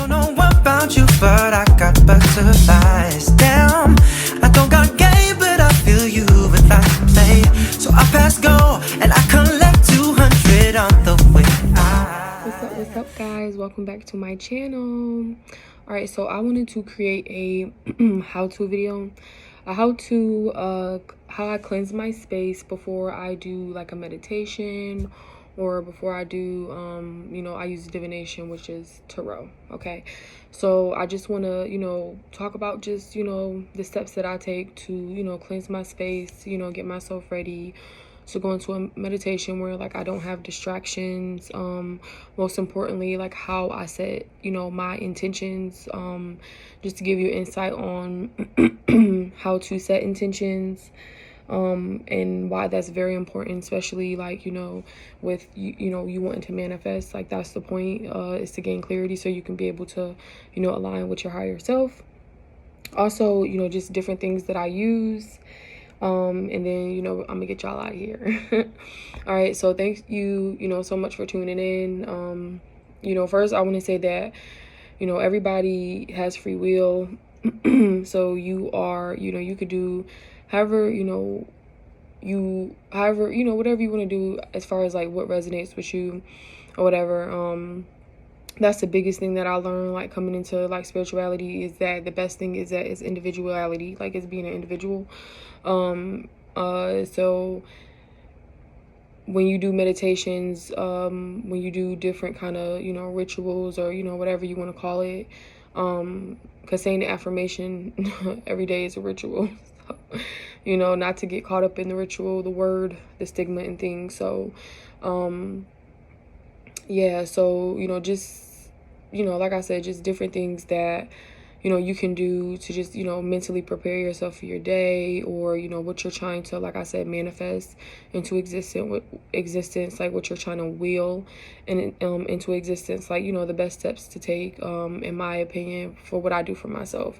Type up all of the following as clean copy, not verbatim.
don't know about you, but I got butterflies. Damn, I don't got game, but I feel you would like to play. So I pass go and I collect 200 on the way. What's up guys, welcome back to my channel. All right, so I wanted to create a how-to video, how I cleanse my space before I do like a meditation, or before I do I use divination, which is tarot. Okay, so I just want to talk about just the steps that I take to cleanse my space, get myself ready to go into a meditation where like I don't have distractions. Most importantly, like how I set my intentions, just to give you insight on how to set intentions, and why that's very important, especially like with you wanting to manifest. Like that's the point, is to gain clarity so you can be able to align with your higher self. Also, just different things that I use, and then I'm gonna get y'all out of here. All right, so thank you so much for tuning in. First I want to say that everybody has free will. So you are you could do however whatever you want to do as far as like what resonates with you or whatever. That's the biggest thing that I learned like coming into like spirituality, is that the best thing is that it's individuality, like it's being an individual. So when you do meditations, when you do different kind of rituals, or whatever you want to call it, because saying the affirmation every day is a ritual. So, not to get caught up in the ritual, the word, the stigma and things. So yeah, so just like I said, just different things that you can do to just mentally prepare yourself for your day, or what you're trying to, like I said, manifest into existence, like what you're trying to will and into existence, like the best steps to take, in my opinion, for what I do for myself.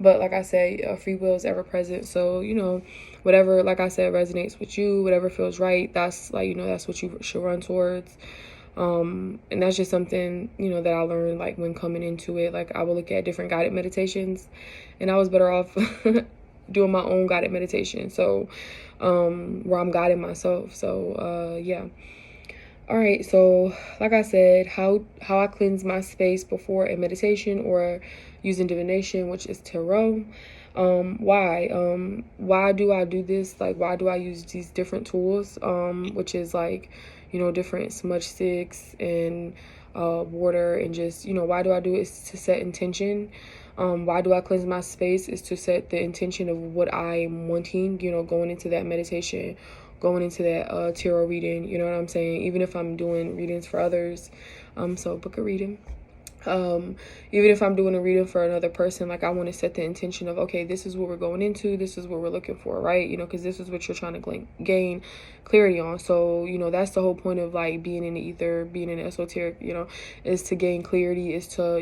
But like I say, free will is ever present. So whatever, like I said, resonates with you, whatever feels right, that's like that's what you should run towards. And that's just something that I learned like when coming into it. Like I would look at different guided meditations, and I was better off doing my own guided meditation, so where I'm guiding myself. So yeah. All right, so like I said, how I cleanse my space before a meditation or using divination, which is tarot. Why do I do this? Like, why do I use these different tools, which is like different smudge sticks and water, and just why do I do it? Is to set intention. Why do I cleanse my space? Is to set the intention of what I'm wanting, going into that meditation, going into that tarot reading, you know what I'm saying? Even if I'm doing readings for others, so book a reading. Even if I'm doing a reading for another person, like I want to set the intention of, okay, this is what we're going into, this is what we're looking for, right? Because this is what you're trying to gain clarity on. So that's the whole point of like being in the ether, being in the esoteric, is to gain clarity, is to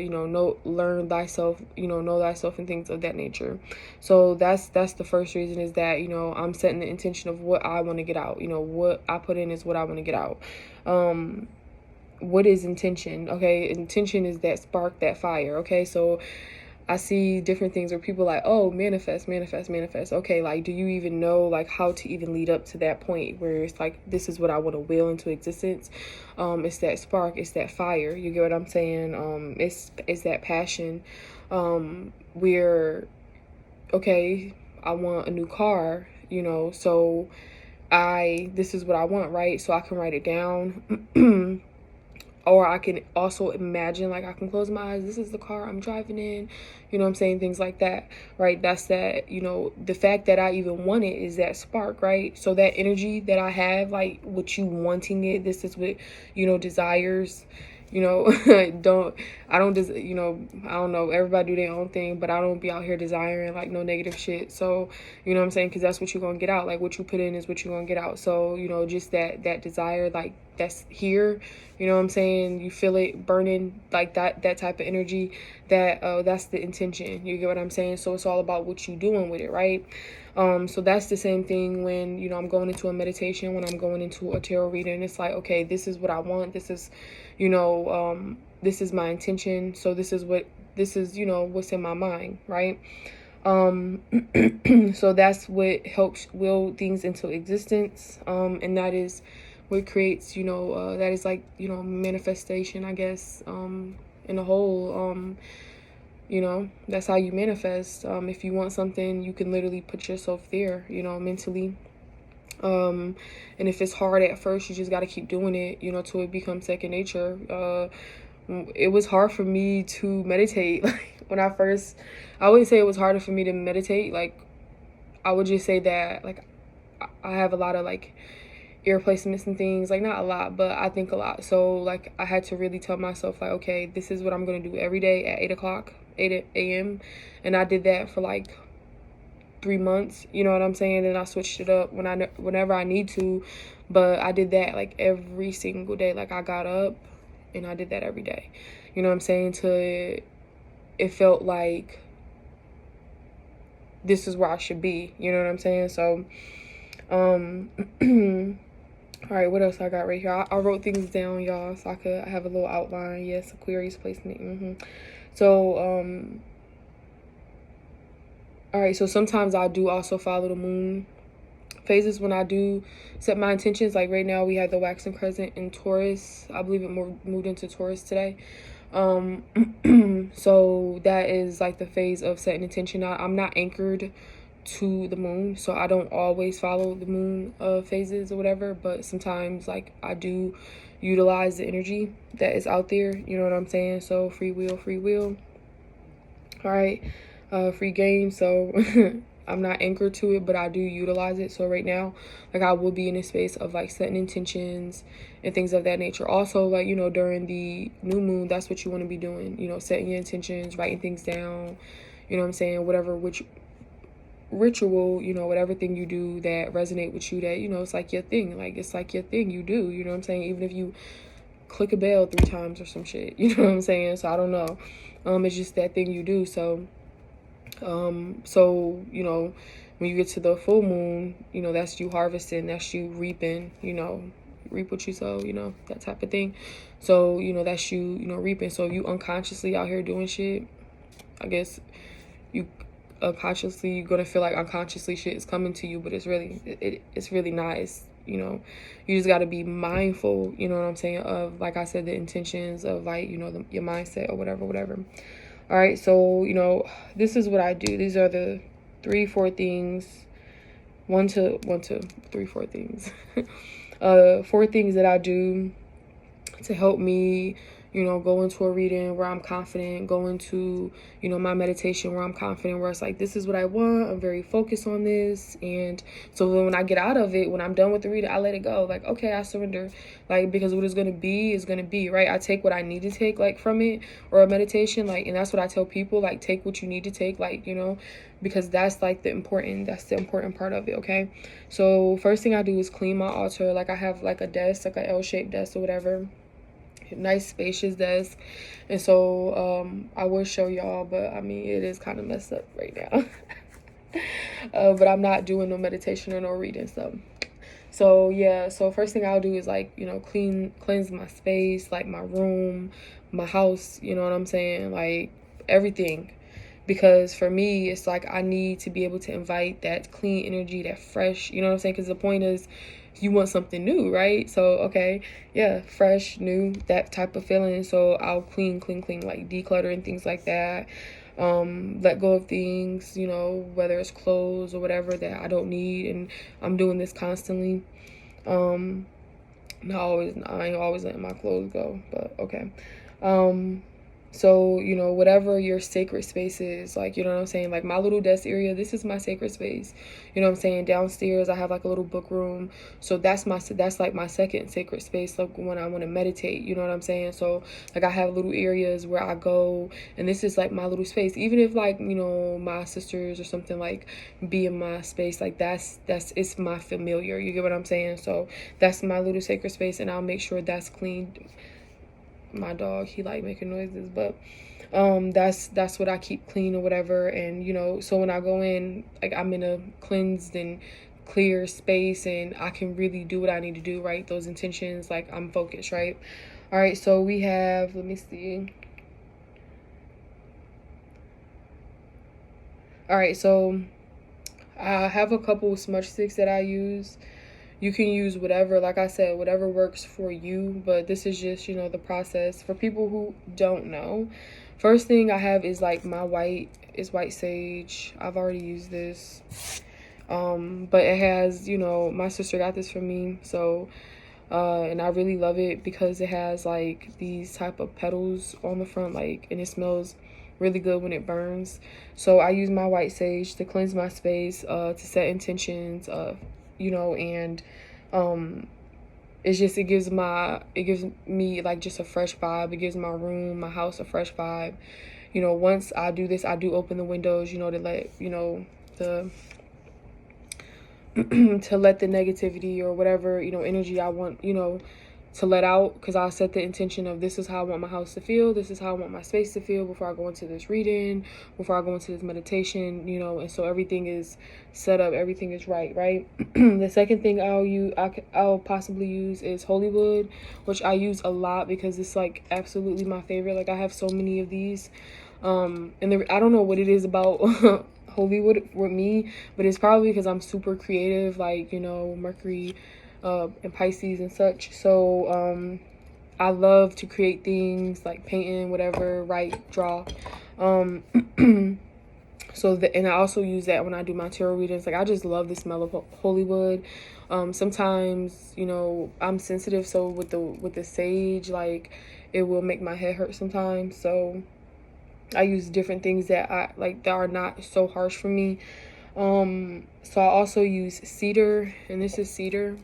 learn thyself, know thyself, and things of that nature. So that's the first reason, is that I'm setting the intention of what I want to get out. What I put in is what I want to get out. What is intention? Okay, intention is that spark, that fire. Okay, so I see different things where people like, oh, manifest. Okay, like, do you even know like how to even lead up to that point where it's like, this is what I want to will into existence? It's that spark, it's that fire. You get what I'm saying? It's that passion. Where, okay, I want a new car, so this is what I want, right? So I can write it down. Or I can also imagine, like I can close my eyes, this is the car I'm driving in, what I'm saying, things like that, right? That's that, the fact that I even want it is that spark, right? So that energy that I have, like with you wanting it, this is what, desires, I don't know, everybody do their own thing, but I don't be out here desiring like no negative shit. So what I'm saying, because that's what you're gonna get out. Like what you put in is what you're gonna get out. So just that desire, like that's here, what I'm saying, you feel it burning, like that type of energy, that's the intention. You get what I'm saying? So it's all about what you doing with it, right? So that's the same thing when I'm going into a meditation, when I'm going into a tarot reading. It's like, okay, this is what I want, this is this is my intention, so this is you know, what's in my mind, right? So that's what helps will things into existence, and that is what creates, you know, that is like, you know, manifestation, I guess, in a whole. You know, that's how you manifest. If you want something, you can literally put yourself there, you know, mentally. And if it's hard at first, you just got to keep doing it, you know, till it becomes second nature. It was hard for me to meditate. Like when I wouldn't say it was harder for me to meditate. Like I would just say that like I have a lot of like ear placements and things, like not a lot, but I think a lot. So like I had to really tell myself like, okay, this is what I'm going to do every day at 8 a.m. And I did that for like 3 months, you know what I'm saying? And I switched it up whenever I need to, but I did that like every single day. Like I got up and I did that every day, you know what I'm saying? Till it felt like this is where I should be, you know what I'm saying? So all right, what else I got right here? I wrote things down, y'all, so I have a little outline. Yes, Aquarius placement. So all right, so sometimes I do also follow the moon phases when I do set my intentions. Like right now we have the waxing crescent in Taurus. I believe it moved into Taurus today. So that is like the phase of setting intention. I'm not anchored to the moon, so I don't always follow the moon phases or whatever, but sometimes like I do utilize the energy that is out there, you know what I'm saying? So free will. All right, free game. So I'm not anchored to it, but I do utilize it. So right now, like I will be in a space of like setting intentions and things of that nature. Also, like, you know, during the new moon, that's what you want to be doing, you know, setting your intentions, writing things down, you know what I'm saying? Whatever, which ritual, you know, whatever thing you do that resonate with you, that, you know, it's like your thing. Like it's like your thing you do, you know what I'm saying? Even if you click a bell 3 times or some shit, you know what I'm saying? So I don't know. It's just that thing you do. So so, you know, when you get to the full moon, you know, that's you harvesting, that's you reaping, you know, reap what you sow, you know, that type of thing. So, you know, that's you, you know, reaping. So you unconsciously out here doing shit, I guess you unconsciously, you're gonna feel like unconsciously shit is coming to you, but it's really it's really not. It's, you know, you just got to be mindful, you know what I'm saying, of, like I said, the intentions of, like, you know, your mindset or whatever. All right, so, you know, this is what I do. These are the 3-4 things. 4 things. 4 things that I do to help me, you know, go into a reading where I'm confident, go into, you know, my meditation where I'm confident, where it's like, this is what I want, I'm very focused on this. And so when I get out of it, when I'm done with the reading, I let it go. Like, okay, I surrender. Like, because what is going to be is going to be, right? I take what I need to take, like, from it, or a meditation, like, and that's what I tell people, like, take what you need to take, like, you know, because that's like the important part of it. Okay, so first thing I do is clean my altar. Like I have like a desk, like an L-shaped desk or whatever, nice spacious desk. And so I will show y'all, but I mean, it is kind of messed up right now. But I'm not doing no meditation or no reading stuff. So yeah, so first thing I'll do is, like, you know, cleanse my space, like my room, my house, you know what I'm saying, like everything. Because for me, it's like I need to be able to invite that clean energy, that fresh, you know what I'm saying? Because the point is, you want something new, right? So, okay, yeah, fresh, new, that type of feeling. So I'll clean, like declutter and things like that. Let go of things, you know, whether it's clothes or whatever that I don't need. And I'm doing this constantly. I ain't always letting my clothes go, but okay. So, you know, whatever your sacred space is, like, you know what I'm saying? Like my little desk area, this is my sacred space. You know what I'm saying? Downstairs, I have like a little book room. So that's like my second sacred space, like when I want to meditate, you know what I'm saying? So like I have little areas where I go, and this is like my little space. Even if, like, you know, my sisters or something like be in my space, like it's my familiar, you get what I'm saying? So that's my little sacred space, and I'll make sure that's clean. My dog, he like making noises, but that's what I keep clean or whatever. And, you know, so when I go in, like, I'm in a cleansed and clear space, and I can really do what I need to do, right? Those intentions, like I'm focused, right? All right, so we have, let me see. All right, so I have a couple smudge sticks that I use. You can use whatever, like I said, whatever works for you, but this is just, you know, the process. For people who don't know, first thing I have is like my white sage. I've already used this. But it has, you know, my sister got this for me, so and I really love it because it has like these type of petals on the front, like, and it smells really good when it burns. So I use my white sage to cleanse my space, to set intentions, you know, and it gives me like just a fresh vibe. It gives my room, my house a fresh vibe. You know, once I do this, I do open the windows, you know, to let, you know, to let the negativity or whatever, you know, energy I want, you know, to let out, because I set the intention of this is how I want my house to feel, this is how I want my space to feel before I go into this reading, before I go into this meditation, you know, and so everything is set up, everything is right. The second thing I'll possibly use is holy wood, which I use a lot because it's like absolutely my favorite. Like I have so many of these, and I don't know what it is about holy wood with me, but it's probably because I'm super creative, like, you know, Mercury and Pisces and such. So I love to create things like painting, whatever, write, draw. And I also use that when I do my tarot readings. Like I just love the smell of holy wood. Sometimes, you know, I'm sensitive, so with the sage, like it will make my head hurt sometimes. So I use different things that that are not so harsh for me. So I also use cedar, and this is cedar.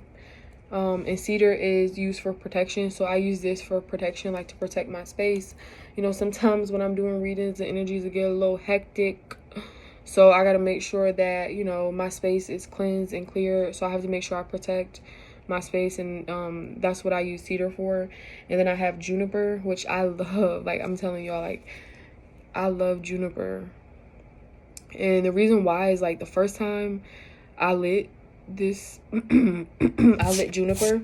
And cedar is used for protection, so I use this for protection, like to protect my space. You know, sometimes when I'm doing readings, the energies will get a little hectic, so I gotta make sure that, you know, my space is cleansed and clear. So I have to make sure I protect my space, and that's what I use cedar for. And then I have juniper, which I love. Like I'm telling y'all, like I love juniper. And the reason why is like the first time I lit this I lit juniper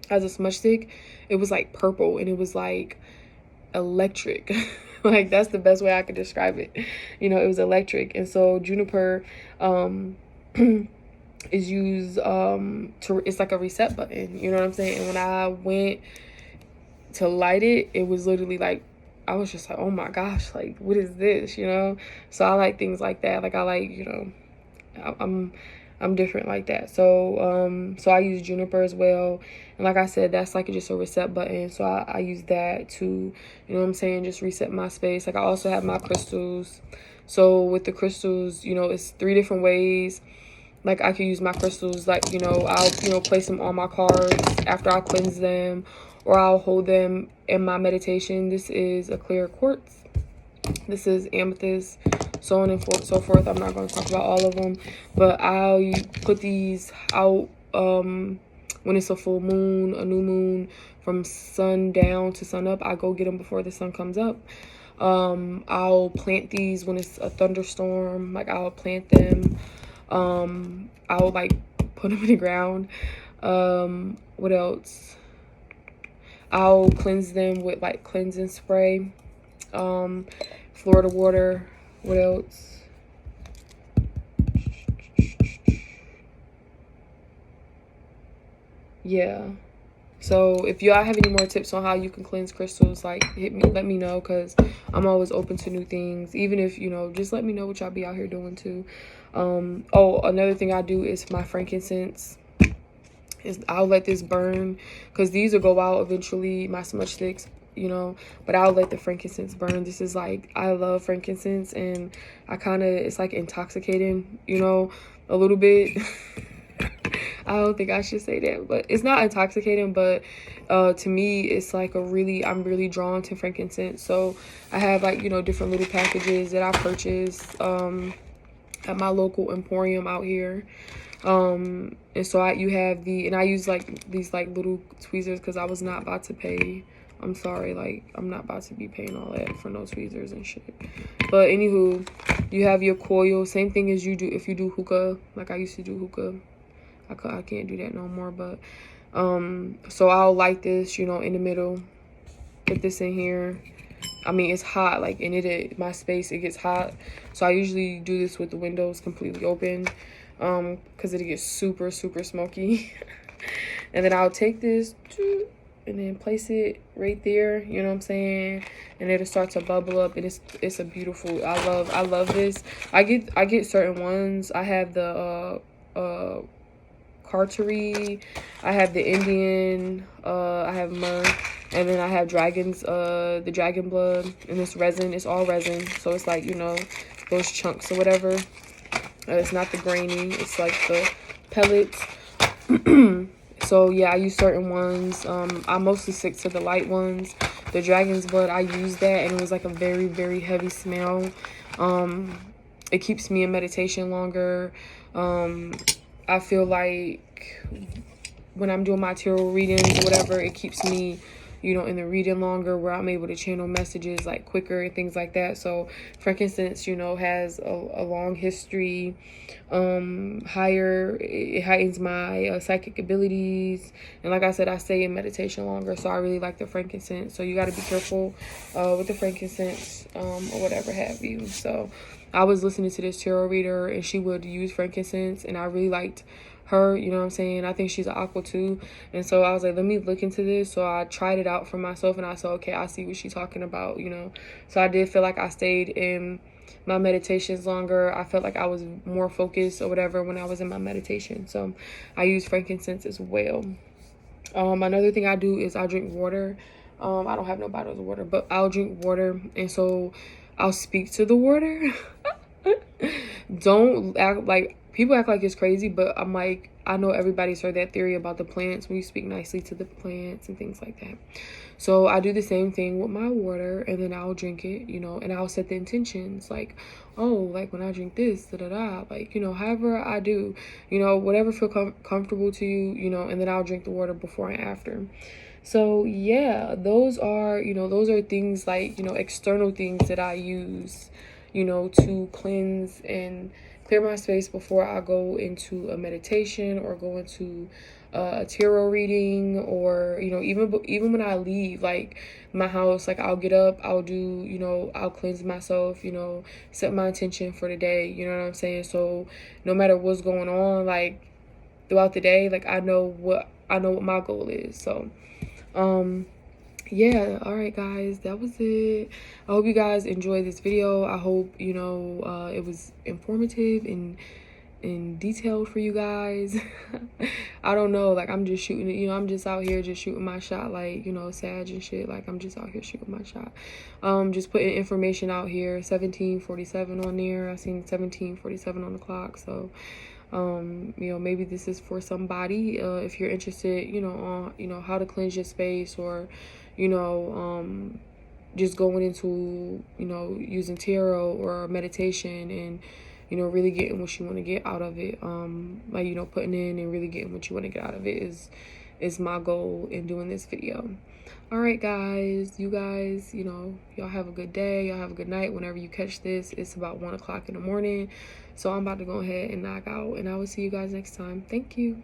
as a smudge stick, it was like purple and it was like electric. Like that's the best way I could describe it. You know, it was electric. And so juniper is used it's like a reset button, you know what I'm saying? And when I went to light it, it was literally like, I was just like, oh my gosh, like what is this, you know? So I like things like that. Like I like, you know, I'm different like that. So so I use juniper as well, and like I said, that's like just a reset button. So I use that to, you know what I'm saying, just reset my space. Like I also have my crystals. So with the crystals, you know, it's 3 different ways. Like I could use my crystals, like, you know, I'll, you know, place them on my cards after I cleanse them, or I'll hold them in my meditation. This is a clear quartz. This is amethyst, so on and so forth. I'm not going to talk about all of them, but I'll put these out when it's a full moon, a new moon, from sundown to sun up. I go get them before the sun comes up. I'll plant these when it's a thunderstorm. Like I'll plant them. I'll like put them in the ground. What else? I'll cleanse them with like cleansing spray. Florida water. What else? Yeah. So if y'all have any more tips on how you can cleanse crystals, like let me know, because I'm always open to new things. Even if, you know, just let me know what y'all be out here doing too. Oh, another thing I do is my frankincense. I'll let this burn, because these will go out eventually, my smudge sticks, you know, but I'll let the frankincense burn. This is like, I love frankincense, and it's like intoxicating, you know, a little bit. I don't think I should say that, but it's not intoxicating, but to me it's like I'm really drawn to frankincense. So I have, like, you know, different little packages that I purchased at my local emporium out here. And so I use like these like little tweezers, because I was not about to pay. I'm sorry, like I'm not about to be paying all that for no tweezers and shit. But anywho, you have your coil, same thing as you do if you do hookah. Like I used to do hookah. I can't do that no more, but so I'll light this, you know, in the middle, put this in here. I mean, it's hot, like, in my space, it gets hot. So I usually do this with the windows completely open, because it gets super, super smoky. And then I'll take this and then place it right there, you know what I'm saying? And it'll start to bubble up, and it's a beautiful, I love this. I get certain ones. I have the Cartery, I have the Indian, I have myrrh, and then I have dragons, the dragon blood, and this resin. It's all resin, so it's like, you know, those chunks or whatever. It's not the grainy, it's like the pellets. So yeah, I use certain ones. I mostly stick to the light ones. The dragon's blood, I used that, and it was like a very, very heavy smell. It keeps me in meditation longer. I feel like when I'm doing my tarot readings or whatever, it keeps me, you know, in the reading longer, where I'm able to channel messages like quicker and things like that. So frankincense, you know, has a long history. It heightens my psychic abilities, and like I said, I stay in meditation longer, so I really like the frankincense. So you got to be careful with the frankincense, or whatever have you. So I was listening to this tarot reader, and she would use frankincense, and I really liked her, you know what I'm saying? I think she's an aqua too, and so I was like, let me look into this. So I tried it out for myself, and I said, okay, I see what she's talking about, you know. So I did feel like I stayed in my meditations longer. I felt like I was more focused or whatever when I was in my meditation. So I use frankincense as well. Another thing I do is I drink water. I don't have no bottles of water, but I'll drink water, and so I'll speak to the water. Don't act like, people act like it's crazy, but I'm like, I know everybody's heard that theory about the plants, when you speak nicely to the plants and things like that. So I do the same thing with my water, and then I'll drink it, you know, and I'll set the intentions, like, oh, like when I drink this, like, you know, however I do, you know, whatever feel comfortable to you, you know, and then I'll drink the water before and after. So yeah, those are things like, you know, external things that I use, you know, to cleanse and clear my space before I go into a meditation or go into a tarot reading, or, you know, even when I leave, like, my house, like, I'll get up, I'll do, you know, I'll cleanse myself, you know, set my intention for the day, you know what I'm saying? So no matter what's going on, like, throughout the day, like, I know what my goal is. So yeah, all right guys, that was it. I hope you guys enjoyed this video. I hope, you know, it was informative and detailed for you guys. I don't know, like, I'm just shooting it, you know, I'm just out here just shooting my shot, like, you know, Sag and shit, like, I'm just out here shooting my shot. Just putting information out here. 1747 on there. I seen 1747 on the clock. So you know, maybe this is for somebody, if you're interested, you know, on, you know, how to cleanse your space, or, you know, just going into, you know, using tarot or meditation, and, you know, really getting what you want to get out of it. Like, you know, putting in and really getting what you want to get out of it is my goal in doing this video. All right guys, you guys, you know, y'all have a good day, y'all have a good night. Whenever you catch this, it's about 1 o'clock in the morning, so I'm about to go ahead and knock out, and I will see you guys next time. Thank you.